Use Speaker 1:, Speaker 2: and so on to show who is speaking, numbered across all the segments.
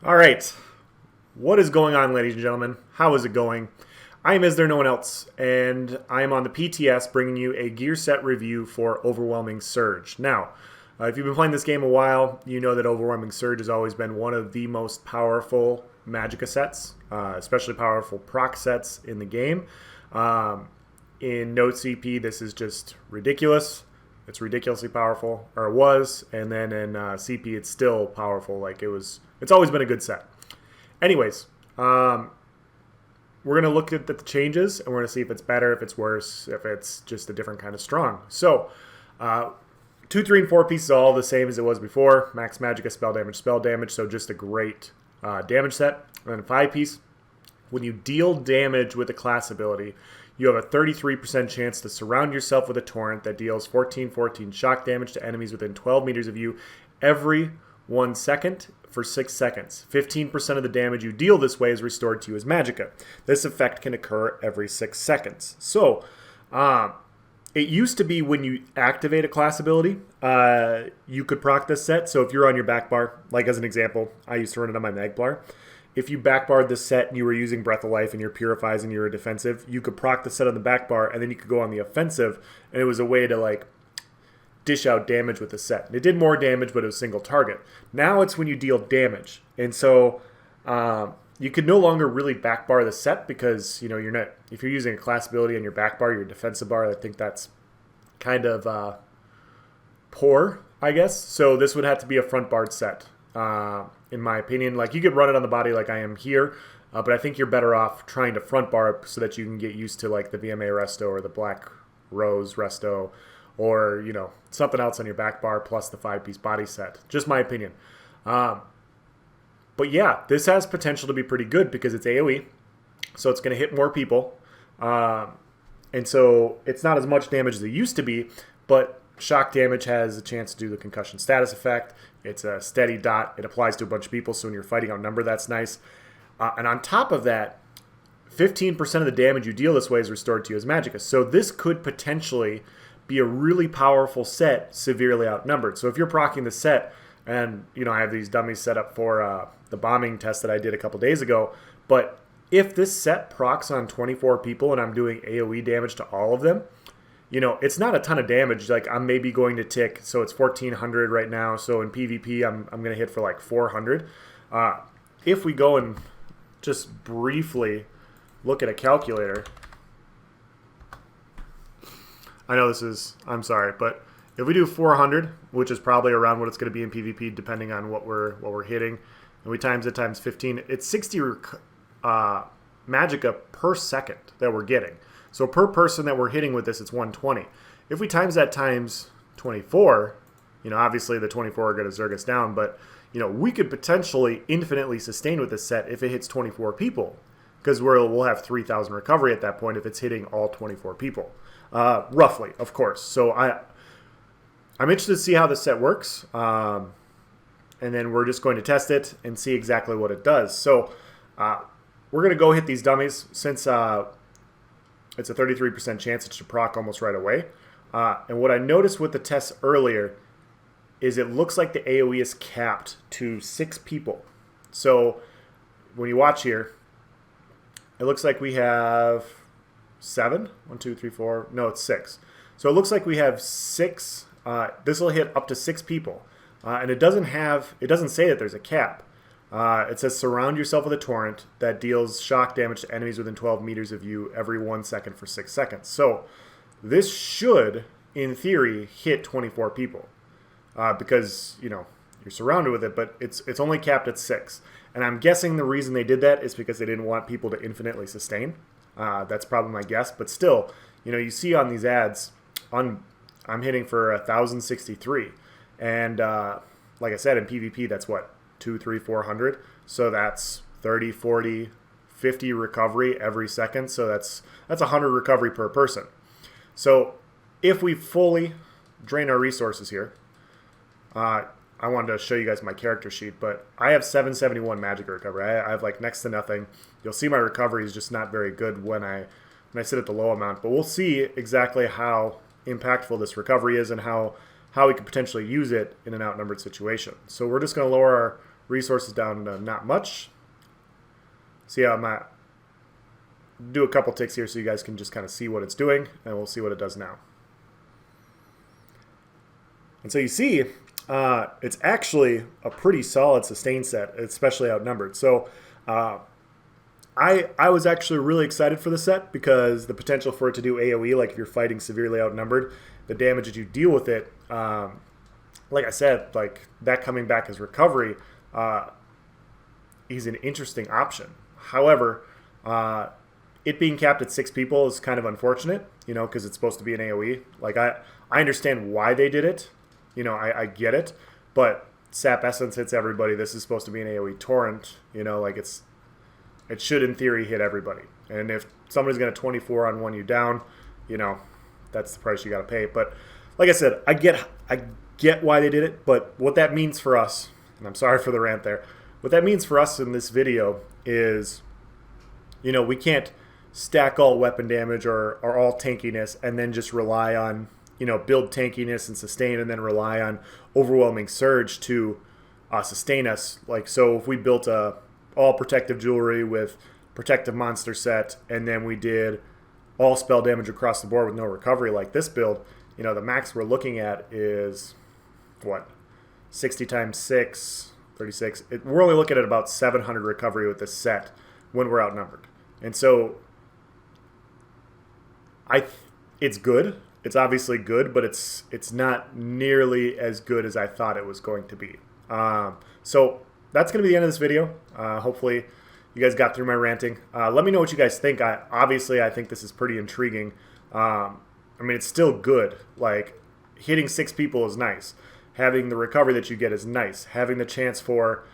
Speaker 1: All right. What is going on, ladies and gentlemen? How is it going? I am Is There No One Else, and I am on the PTS bringing you a gear set review for Overwhelming Surge. Now, if you've been playing this game a while, you know that Overwhelming Surge has always been one of the most powerful Magicka sets, especially powerful proc sets in the game. In Note CP, this is just ridiculous. It's ridiculously powerful, or it was, and then in CP, it's still powerful. Like it was, it's always been a good set. Anyways, we're gonna look at the changes, and we're gonna see if it's better, if it's worse, if it's just a different kind of strong. So, 2, 3, and 4 pieces are all the same as it was before. Max Magicka, spell damage. So just a great damage set. And then 5 piece. When you deal damage with a class ability, you have a 33% chance to surround yourself with a torrent that deals 14/14 shock damage to enemies within 12 meters of you every 1 second for 6 seconds. 15% of the damage you deal this way is restored to you as Magicka. This effect can occur every 6 seconds. So, it used to be when you activate a class ability, you could proc this set. So if you're on your back bar, like as an example, I used to run it on my Magplar. If you backbarred this set and you were using Breath of Life and you're Purifies and you're a defensive, you could proc the set on the back bar and then you could go on the offensive, and it was a way to like dish out damage with the set. And it did more damage, but it was single target. Now it's when you deal damage, and so you can no longer really backbar the set because you're not. If you're using a class ability on your backbar, your defensive bar, I think that's kind of poor, I guess. So this would have to be a front barred set. In my opinion. Like you could run it on the body like I am here, but I think you're better off trying to front bar it so that you can get used to like the VMA Resto or the Black Rose Resto or, something else on your back bar plus the 5-piece body set. Just my opinion. But yeah, this has potential to be pretty good because it's AoE, so it's going to hit more people. And so it's not as much damage as it used to be, but shock damage has a chance to do the concussion status effect. It's a steady dot. It applies to a bunch of people, so when you're fighting outnumbered, that's nice. And on top of that, 15% of the damage you deal this way is restored to you as Magicka. So this could potentially be a really powerful set, severely outnumbered. So if you're proccing the set, and I have these dummies set up for the bombing test that I did a couple days ago, but if this set procs on 24 people and I'm doing AoE damage to all of them, it's not a ton of damage. Like I'm maybe going to tick, so it's 1400 right now. So in PvP, I'm going to hit for like 400. If we go and just briefly look at a calculator, I know I'm sorry, but if we do 400, which is probably around what it's going to be in PvP, depending on what we're hitting, and we times it times 15, it's 60 Magicka per second that we're getting. So per person that we're hitting with this, it's 120. If we times that times 24, obviously the 24 are going to zerg us down, but, we could potentially infinitely sustain with this set if it hits 24 people, because we'll have 3,000 recovery at that point if it's hitting all 24 people, roughly, of course. So I'm interested to see how this set works, and then we're just going to test it and see exactly what it does. So we're going to go hit these dummies since it's a 33% chance it should proc almost right away. And what I noticed with the tests earlier is it looks like the AoE is capped to 6 people. So when you watch here, it looks like we have 7. 1, 2, 3, 4. No, it's 6. So it looks like we have 6. This will hit up to 6 people. And it doesn't say that there's a cap. It says surround yourself with a torrent that deals shock damage to enemies within 12 meters of you every 1 second for 6 seconds. So this should, in theory, hit 24 people because, you're surrounded with it, but it's only capped at 6. And I'm guessing the reason they did that is because they didn't want people to infinitely sustain. That's probably my guess. But still, you see on these ads, I'm hitting for 1,063. And like I said, in PvP, that's what? 2, 3, 400. So that's 30, 40, 50 recovery every second. So that's 100 recovery per person. So if we fully drain our resources here, I wanted to show you guys my character sheet, but I have 771 Magicka recovery. I have like next to nothing. You'll see my recovery is just not very good when I sit at the low amount, but we'll see exactly how impactful this recovery is and how we could potentially use it in an outnumbered situation. So we're just going to lower Resources down to not much. See how I'm at. Do a couple ticks here so you guys can just kind of see what it's doing, and we'll see what it does now. And so you see, it's actually a pretty solid sustain set, especially outnumbered. So I was actually really excited for the set because the potential for it to do AoE, like if you're fighting severely outnumbered, the damage that you deal with it, like I said, like that coming back as recovery is an interesting option. However, it being capped at 6 people is kind of unfortunate, you know, because it's supposed to be an AoE. Like I understand why they did it, you know, I get it, but Sap Essence hits everybody. This is supposed to be an AoE torrent, you know, like it should in theory hit everybody. And if somebody's going to 24 on one you down, you know, that's the price you got to pay. But like I said, I get why they did it, but what that means for us, and I'm sorry for the rant there, what that means for us in this video is, you know, we can't stack all weapon damage or all tankiness and then just rely on, you know, build tankiness and sustain and then rely on overwhelming surge to sustain us. Like, so if we built a all protective jewelry with protective monster set and then we did all spell damage across the board with no recovery like this build, you know, the max we're looking at is what, 60 times 6, 36. We're only looking at about 700 recovery with this set when we're outnumbered. And so it's good. It's obviously good, but it's not nearly as good as I thought it was going to be. So that's going to be the end of this video. Hopefully you guys got through my ranting. Let me know what you guys think. Obviously, I think this is pretty intriguing. I mean, it's still good. Like, hitting 6 people is nice. Having the recovery that you get is nice. Having the chance for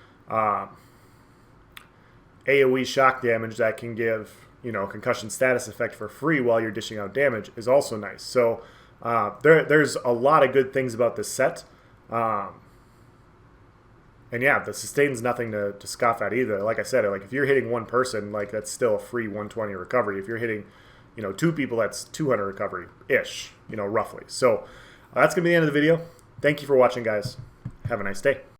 Speaker 1: AoE shock damage that can give, you know, concussion status effect for free while you're dishing out damage is also nice. So there's a lot of good things about this set. And yeah, the sustain's nothing to scoff at either. Like I said, like if you're hitting one person, like that's still a free 120 recovery. If you're hitting, you know, 2 people, that's 200 recovery-ish, you know, roughly. So that's going to be the end of the video. Thank you for watching, guys. Have a nice day.